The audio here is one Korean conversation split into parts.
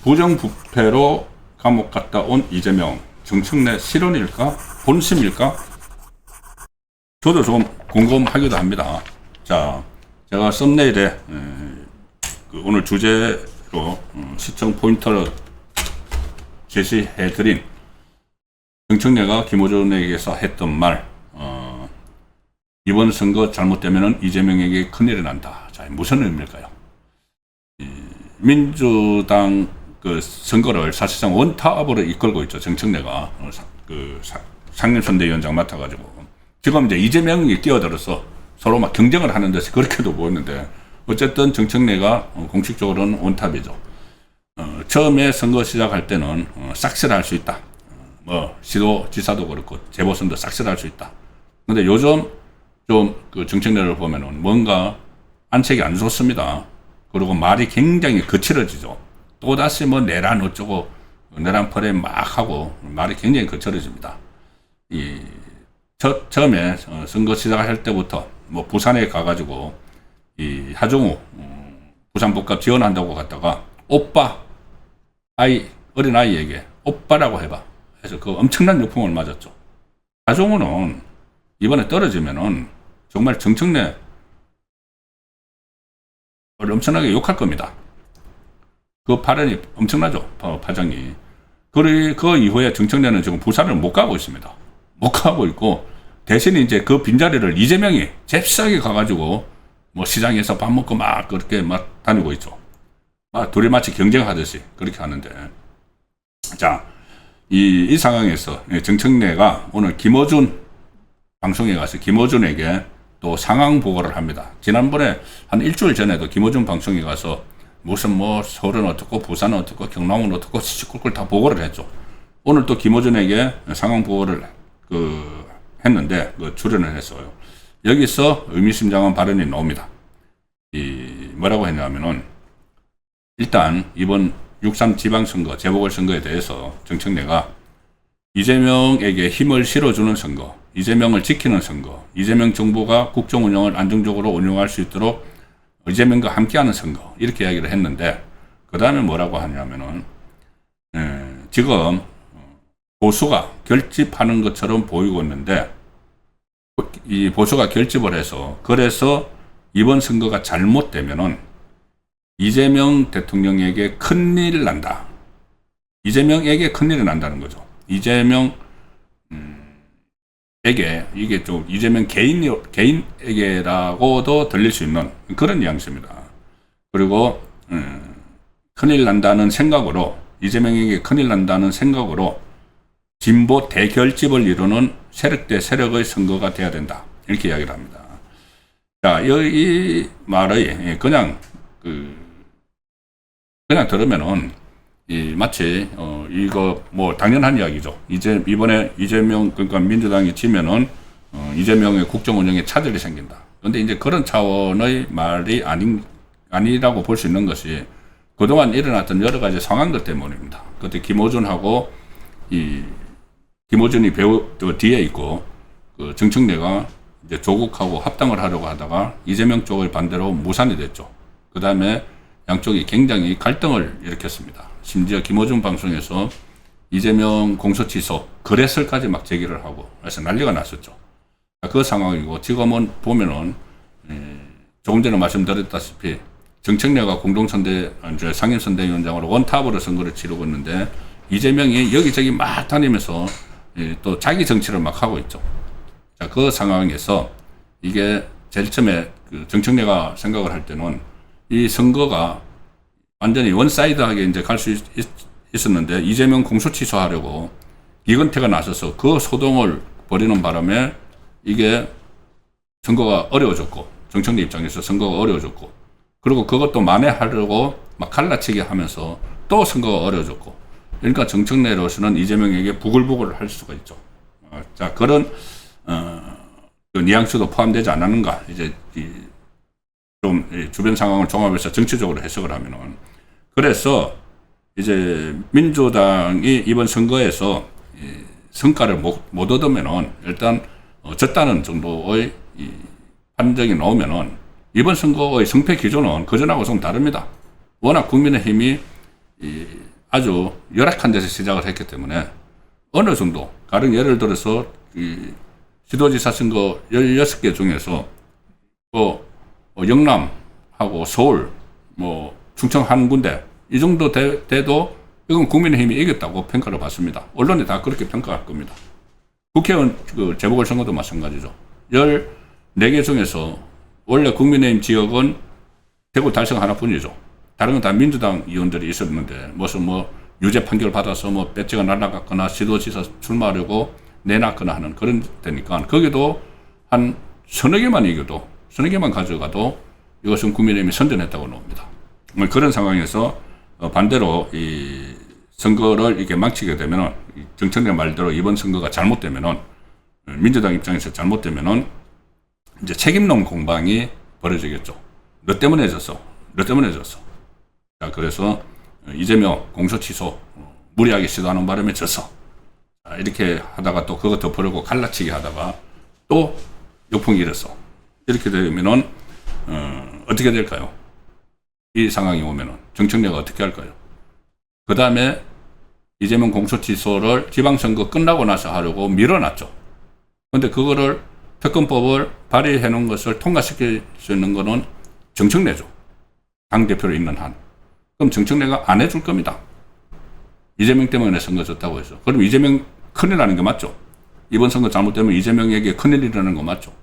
부정부패로 감옥 갔다 온 이재명, 정청래 실언일까? 본심일까? 저도 좀 궁금하기도 합니다. 자, 제가 썸네일에 오늘 주제로 시청 포인터를 제시해드린 정청래가 김어준에게서 했던 말, 이번 선거 잘못되면 이재명에게 큰일이 난다. 자, 무슨 의미일까요? 민주당 그 선거를 사실상 원탑으로 이끌고 있죠. 정청래가 상임선대위원장 맡아가지고 지금 이제 이재명이 끼어들어서 서로 막 경쟁을 하는 듯이 그렇게도 보였는데 어쨌든 정청래가 공식적으로는 원탑이죠. 처음에 선거 시작할 때는 싹쓸이할 수 있다. 뭐 시도지사도 그렇고 재보선도 싹쓸이할 수 있다. 근데 요즘 좀 그 정청래를 보면은 뭔가 안색이 안 좋습니다. 그리고 말이 굉장히 거칠어지죠. 또다시 뭐 내란 어쩌고 내란 퍼레 막 하고 말이 굉장히 거칠어집니다. 처음에 선거 시작할 때부터 뭐 부산에 가가지고 이 하정우 부산 복합 지원한다고 갔다가 오빠 어린 아이에게 오빠라고 해봐 해서 그 엄청난 역풍을 맞았죠. 하정우는 이번에 떨어지면은 정말 정청래 엄청나게 욕할 겁니다. 그 발언이 엄청나죠. 파장이. 그 이후에 정청래는 지금 부산을 못 가고 있습니다. 못 가고 있고 대신 이제 그 빈자리를 이재명이 잽싸게 가가지고 뭐 시장에서 밥 먹고 막 그렇게 막 다니고 있죠. 둘이 마치 경쟁하듯이 그렇게 하는데, 자, 이 상황에서 정청래가 오늘 김어준 방송에 가서 김어준에게 또 상황 보고를 합니다. 지난번에 한 일주일 전에도 김어준 방송에 가서 무슨 뭐 서울은 어떻고 부산은 어떻고 경남은 어떻고 시시콜콜 다 보고를 했죠. 오늘 또 김어준에게 상황 보고를 했는데 출연을 했어요. 여기서 의미심장한 발언이 나옵니다. 뭐라고 했냐면은 일단 이번 6.3 지방선거 재보궐선거에 대해서 정청래가 이재명에게 힘을 실어주는 선거, 이재명을 지키는 선거, 이재명 정부가 국정 운영을 안정적으로 운영할 수 있도록 이재명과 함께하는 선거, 이렇게 이야기를 했는데 그 다음에 뭐라고 하냐면은 지금 보수가 결집하는 것처럼 보이고 있는데 이 보수가 결집을 해서 그래서 이번 선거가 잘못되면은 이재명 대통령에게 큰일 난다. 이재명에게 큰일이 난다는 거죠. 이재명에게 이게 좀 이재명 개인에게라고도 들릴 수 있는 그런 뉘앙스입니다. 그리고 큰일 난다는 생각으로 이재명에게 큰일 난다는 생각으로 진보 대결집을 이루는 세력 대 세력의 선거가 돼야 된다. 이렇게 이야기를 합니다. 자, 이 말의 그냥 들으면은 마치 이거 뭐 당연한 이야기죠. 이번에 이재명 그러니까 민주당이 지면은 이재명의 국정 운영에 차질이 생긴다. 그런데 이제 그런 차원의 말이 아니라고 볼 수 있는 것이 그동안 일어났던 여러 가지 상황들 때문입니다. 그때 김어준하고 김어준이 뒤에 있고 그 정청래가 이제 조국하고 합당을 하려고 하다가 이재명 쪽의 반대로 무산이 됐죠. 그 다음에 양쪽이 굉장히 갈등을 일으켰습니다. 심지어 김어준 방송에서 이재명 공소취소 거래설까지 막 제기를 하고 그래서 난리가 났었죠. 그 상황이고 지금은 보면은 조금 전에 말씀드렸다시피 정청래가 상임선대위원장으로 원탑으로 선거를 치르고 있는데 이재명이 여기저기 막 다니면서 또 자기 정치를 막 하고 있죠. 자, 그 상황에서 이게 제일 처음에 정청래가 생각을 할 때는 이 선거가 완전히 원사이드하게 이제 갈 수 있었는데 이재명 공소 취소하려고 이건태가 나서서 그 소동을 벌이는 바람에 이게 선거가 어려워졌고 정청래 입장에서 선거가 어려워졌고 그리고 그것도 만회하려고 막 갈라치기 하면서 또 선거가 어려워졌고 그러니까 정청래로서는 이재명에게 부글부글 할 수가 있죠. 자, 그런 그 뉘앙스도 포함되지 않았는가 이제 좀 주변 상황을 종합해서 정치적으로 해석을 하면은 그래서 이제 민주당이 이번 선거에서 성과를 못 얻으면은 일단 졌다는 정도의 이 판정이 나오면은 이번 선거의 성패 기준은 그전하고 좀 다릅니다. 워낙 국민의힘이 아주 열악한 데서 시작을 했기 때문에 어느 정도, 가령 예를 들어서 이 시도지사 선거 16개 중에서 영남하고 서울, 충청 한 군데 이 정도 돼도 이건 국민의힘이 이겼다고 평가를 받습니다. 언론이 다 그렇게 평가할 겁니다. 국회의원 재보궐선거도 마찬가지죠. 14개 중에서 원래 국민의힘 지역은 대구 달성 하나뿐이죠. 다른 건 다 민주당 의원들이 있었는데 무슨 유죄 판결 받아서 배지가 날아갔거나 시도지사 출마하려고 내놨거나 하는 그런 데니까 거기도 한 서너 개만 이겨도 서너 개만 가져가도 이것은 국민의힘이 선전했다고 나옵니다. 그런 상황에서 반대로 이 선거를 이렇게 망치게 되면은 정청래 말대로 이번 선거가 잘못되면은 민주당 입장에서 잘못되면은 이제 책임론 공방이 벌어지겠죠. 너 때문에 졌어. 너 때문에 졌어. 자, 그래서 이재명 공소 취소 무리하게 시도하는 바람에 졌어. 자, 이렇게 하다가 또 그거 덮으려고 갈라치기 하다가 또 역풍이 일었어. 이렇게 되면은 어떻게 될까요? 이 상황이 오면은 정청래가 어떻게 할까요? 그 다음에 이재명 공소 취소를 지방선거 끝나고 나서 하려고 밀어놨죠. 근데 그거를 특검법을 발의해 놓은 것을 통과시킬 수 있는 거는 정청래죠. 당대표로 있는 한. 그럼 정청래가 안 해줄 겁니다. 이재명 때문에 선거 졌다고 해서. 그럼 이재명 큰일 나는 게 맞죠? 이번 선거 잘못되면 이재명에게 큰일이라는 거 맞죠?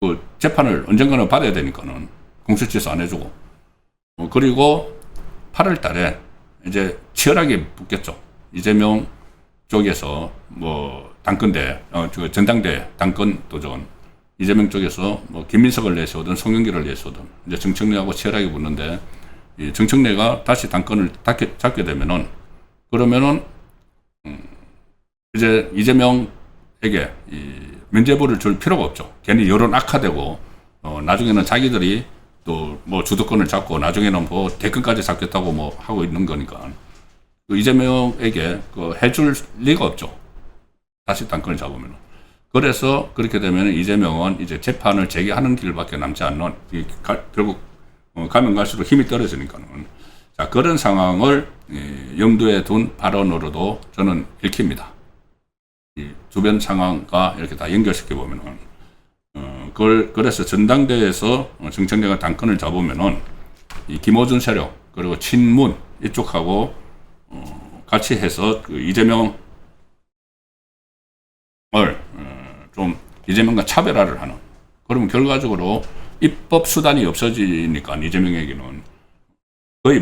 그 재판을 언젠가는 받아야 되니까는 공소 취소 안 해주고. 그리고 8월 달에 이제 치열하게 붙겠죠. 이재명 쪽에서 당권대, 전당대 당권 도전, 이재명 쪽에서 김민석을 내세우든 송영길을 내세우든 이제 정청래하고 치열하게 붙는데 이 정청래가 다시 당권을 잡게 되면은 그러면은 이제 이재명에게 이 면죄부를 줄 필요가 없죠. 괜히 여론 악화되고 나중에는 자기들이 또 주도권을 잡고 나중에는 대권까지 잡겠다고 하고 있는 거니까 이재명에게 해줄 리가 없죠. 다시 당권을 잡으면. 그래서 그렇게 되면 이재명은 이제 재판을 재개하는 길밖에 남지 않는 결국 가면 갈수록 힘이 떨어지니까는. 자, 그런 상황을 염두에 둔 발언으로도 저는 읽힙니다. 이 주변 상황과 이렇게 다 연결시켜 보면은 그래서 전당대회에서 정청래가 당권을 잡으면은 이 김어준 세력 그리고 친문 이쪽하고 같이 해서 이재명을 좀 이재명과 차별화를 하는. 그러면 결과적으로 입법 수단이 없어지니까 이재명에게는 거의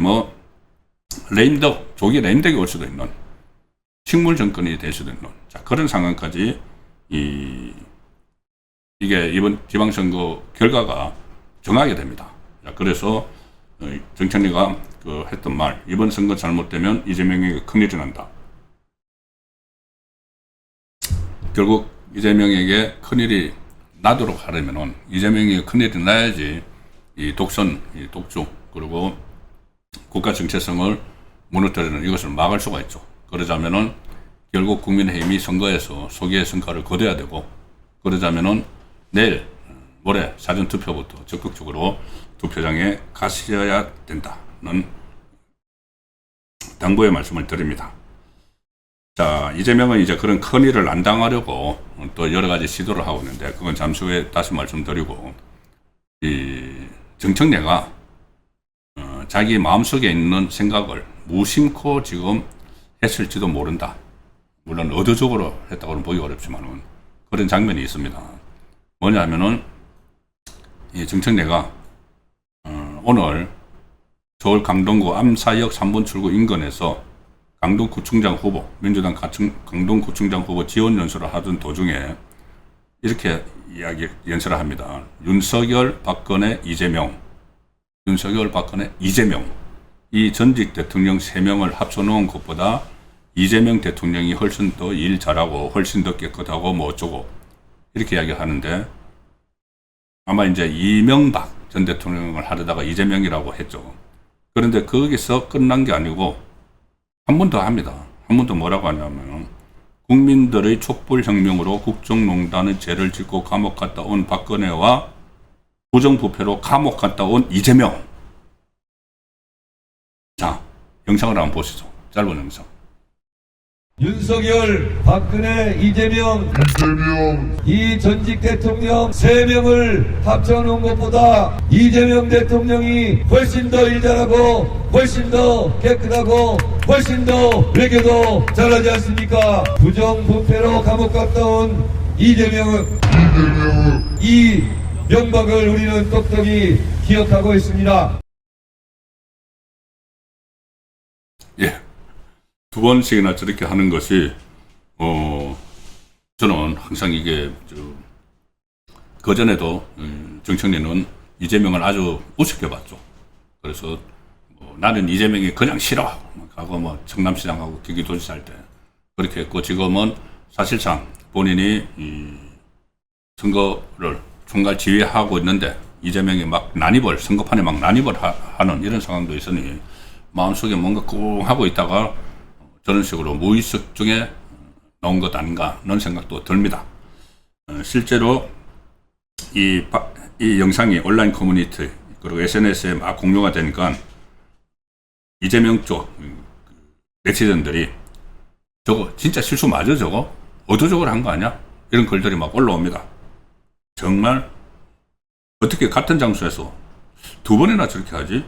조기 레임덕이 올 수도 있는 식물 정권이 될 수도 있는 그런 상황까지 이게 이번 지방선거 결과가 정하게 됩니다. 그래서 정청래가 했던 말, 이번 선거 잘못되면 이재명에게 큰일이 난다. 결국 이재명에게 큰일이 나도록 하려면은 이재명에게 큰일이 나야지 이 독선, 이 독주, 그리고 국가 정체성을 무너뜨리는 이것을 막을 수가 있죠. 그러자면은 결국 국민의힘이 선거에서 소기의 성과를 거둬야 되고, 그러자면은 내일 모레 사전투표부터 적극적으로 투표장에 가셔야 된다는 당부의 말씀을 드립니다. 자, 이재명은 이제 그런 큰일을 안 당하려고 또 여러 가지 시도를 하고 있는데, 그건 잠시 후에 다시 말씀드리고, 이 정청래가 자기 마음속에 있는 생각을 무심코 지금 했을지도 모른다. 물론 의도적으로 했다고는 보기 어렵지만은 그런 장면이 있습니다. 뭐냐 하면은 이 정청래가 오늘 서울 강동구 암사역 3번 출구 인근에서 강동구청장 후보, 민주당 강동구청장 후보 지원 연설을 하던 도중에 이렇게 연설을 합니다. 윤석열, 박근혜, 이재명. 윤석열, 박근혜, 이재명. 이 전직 대통령 3명을 합쳐놓은 것보다 이재명 대통령이 훨씬 더 일 잘하고 훨씬 더 깨끗하고 어쩌고 이렇게 이야기하는데, 아마 이제 이명박 전 대통령을 하려다가 이재명이라고 했죠. 그런데 거기서 끝난 게 아니고 한 번 더 합니다. 한 번 더 뭐라고 하냐면 국민들의 촛불혁명으로 국정농단의 죄를 짓고 감옥 갔다 온 박근혜와 부정부패로 감옥 갔다 온 이재명. 자, 영상을 한번 보시죠. 짧은 영상. 윤석열, 박근혜, 이재명 이 전직 대통령 3명을 합쳐놓은 것보다 이재명 대통령이 훨씬 더 일 잘하고 훨씬 더 깨끗하고 훨씬 더 외교도 잘하지 않습니까? 부정부패로 감옥 갔다 온 이재명은 이 명박을 우리는 똑똑히 기억하고 있습니다. 예. 2번씩이나 저렇게 하는 것이, 저는 항상 이게, 그전에도, 정청래는 이재명을 아주 우습게 봤죠. 그래서, 나는 이재명이 그냥 싫어. 하고, 청남시장하고 경기도지사 할 때. 그렇게 했고, 지금은 사실상 본인이 이 선거를 총괄 지휘하고 있는데, 이재명이 막 난입을, 선거판에 막 난입을 하는 이런 상황도 있으니, 마음속에 뭔가 꿍 하고 있다가, 저런 식으로 무의식 중에 나온 것 아닌가 하는 생각도 듭니다. 실제로 이 영상이 온라인 커뮤니티 그리고 SNS에 막 공유가 되니까 이재명 쪽 네티즌들이 저거 진짜 실수 맞아 저거? 의도적으로 한 거 아니야? 이런 글들이 막 올라옵니다. 정말 어떻게 같은 장소에서 2번이나 저렇게 하지?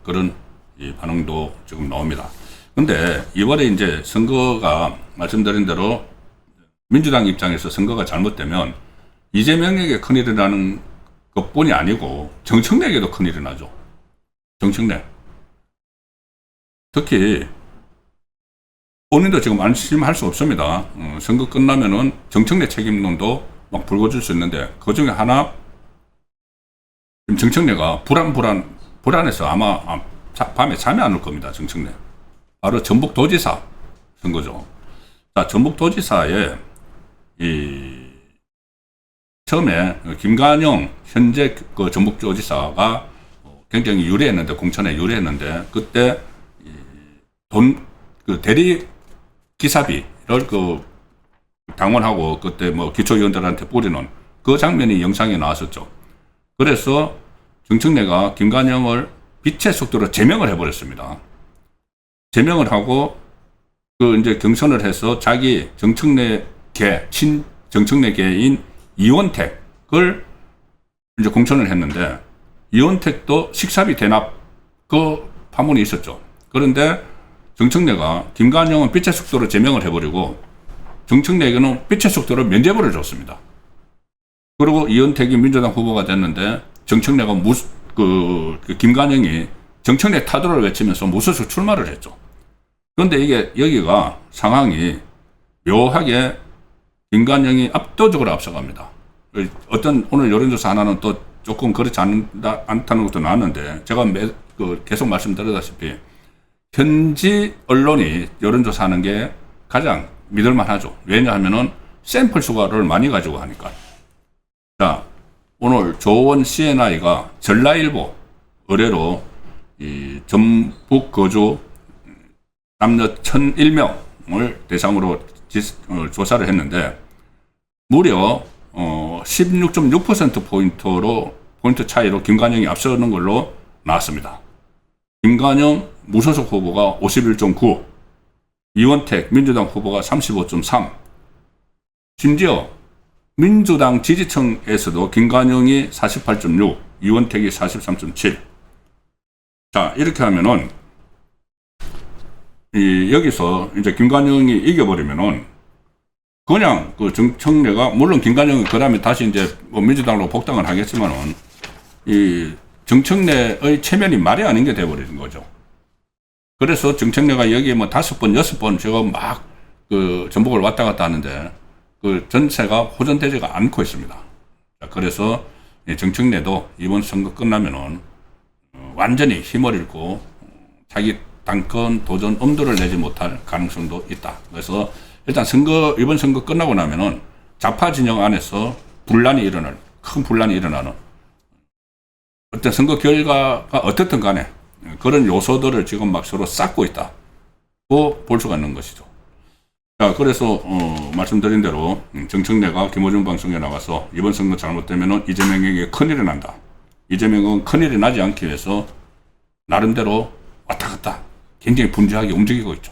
그런 이 반응도 지금 나옵니다. 근데 이번에 이제 선거가 말씀드린 대로 민주당 입장에서 선거가 잘못되면 이재명에게 큰일이 나는 것뿐이 아니고 정청래에게도 큰일이 나죠. 정청래. 특히 본인도 지금 안심할 수 없습니다. 선거 끝나면은 정청래 책임론도 막 불거질 수 있는데 그 중에 하나 지금 정청래가 불안해서 아마 밤에 잠이 안 올 겁니다. 정청래. 바로 전북도지사 선거죠. 자, 전북도지사에 처음에 김관영 현재 그 전북도지사가 굉장히 유리했는데 공천에 유리했는데 그때 그 대리 기사비를 그 당원하고 그때 기초위원들한테 뿌리는 그 장면이 영상에 나왔었죠. 그래서 정청래가 김관영을 빛의 속도로 제명을 해버렸습니다. 제명을 하고 이제 경선을 해서 자기 정청래계 정청래계인 이원택을 이제 공천을 했는데 이원택도 식사비 대납 그 파문이 있었죠. 그런데 정청래가 김관영은 빛의 속도로 제명을 해버리고 정청래에게는 빛의 속도로 면죄부를 줬습니다. 그리고 이원택이 민주당 후보가 됐는데 정청래가 김관영이 정청래 타도를 외치면서 무소속 출마를 했죠. 그런데 이게 여기가 상황이 묘하게 김관영이 압도적으로 앞서갑니다. 오늘 여론조사 하나는 또 조금 그렇지 않다는 것도 나왔는데 제가 계속 말씀드렸다시피 현지 언론이 여론조사 하는 게 가장 믿을만하죠. 왜냐하면은 샘플 수가를 많이 가지고 하니까. 자, 오늘 조원 CNI가 전라일보 의뢰로 이 전북 거주 남녀 1,001명을 대상으로 조사를 했는데 무려 16.6% 포인트 차이로 김관영이 앞서는 걸로 나왔습니다. 김관영 무소속 후보가 51.9, 이원택 민주당 후보가 35.3. 심지어 민주당 지지층에서도 김관영이 48.6, 이원택이 43.7. 자, 이렇게 하면은 여기서 이제 김관영이 이겨버리면은 그냥 그 정청래가 물론 김관영이 그 다음에 다시 이제 민주당으로 복당을 하겠지만은 이 정청래의 체면이 말이 아닌 게 돼버리는 거죠. 그래서 정청래가 여기에 5번, 6번 제가 막 전북을 왔다 갔다 하는데 그 전체가 호전되지가 않고 있습니다. 자, 그래서 정청래도 이번 선거 끝나면은 완전히 힘을 잃고 자기 당권 도전 엄두를 내지 못할 가능성도 있다. 그래서 일단 이번 선거 끝나고 나면은 좌파 진영 안에서 큰 분란이 일어나는 어떤 선거 결과가 어떻든 간에 그런 요소들을 지금 막 서로 쌓고 있다고 볼 수가 있는 것이죠. 자, 그래서 말씀드린 대로 정청래가 김호중 방송에 나가서 이번 선거 잘못되면 이재명에게 큰일이 난다. 이재명은 큰일이 나지 않기 위해서 나름대로 왔다 갔다 굉장히 분주하게 움직이고 있죠.